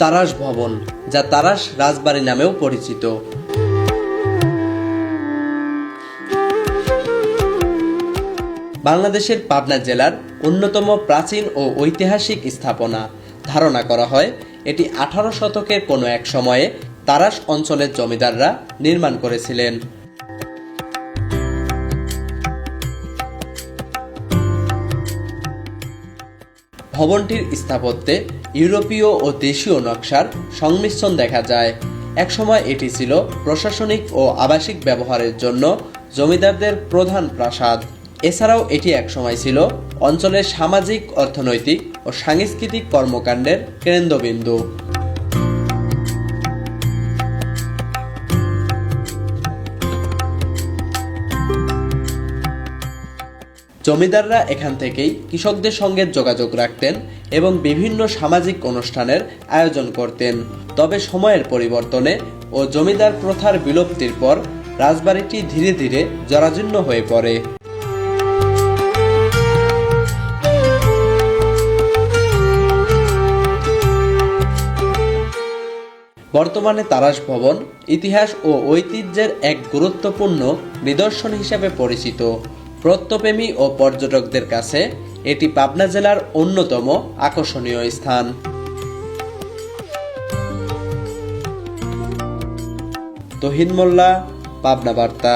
তারাশ ভবন, যা তারাশ রাজবাড়ি নামেও পরিচিত। বাংলাদেশের পাবনা জেলার অন্যতম প্রাচীন ও ঐতিহাসিক স্থাপনা। ধারণা করা হয় এটি 18 শতকের কোনো এক সময়ে তারাশ অঞ্চলের জমিদাররা নির্মাণ করেছিলেন। ভবনটির স্থাপত্যে ইউরোপীয় ও দেশীয় নকশার সংমিশ্রণ দেখা যায়। একসময় এটি ছিল প্রশাসনিক ও আবাসিক ব্যবহারের জন্য জমিদারদের প্রধান প্রাসাদ। এছাড়াও এটি একসময় ছিল অঞ্চলের সামাজিক, অর্থনৈতিক ও সাংস্কৃতিক কর্মকাণ্ডের কেন্দ্রবিন্দু। জমিদাররা এখান থেকেই কৃষকদের সঙ্গে যোগাযোগ রাখতেন এবং বিভিন্ন সামাজিক অনুষ্ঠানের আয়োজন করতেন। তবে সময়ের পরিবর্তনে ও জমিদার প্রথার বিলুপ্তির পর রাজবাড়িটি ধীরে ধীরে জরাজীর্ণ হয়ে পড়ে। বর্তমানে তারাশ ভবন ইতিহাস ও ঐতিহ্যের এক গুরুত্বপূর্ণ নিদর্শন হিসেবে পরিচিত। প্রত্নপ্রেমী ও পর্যটকদের কাছে এটি পাবনা জেলার অন্যতম আকর্ষণীয় স্থান। তহিদ মোল্লা, পাবনা বার্তা।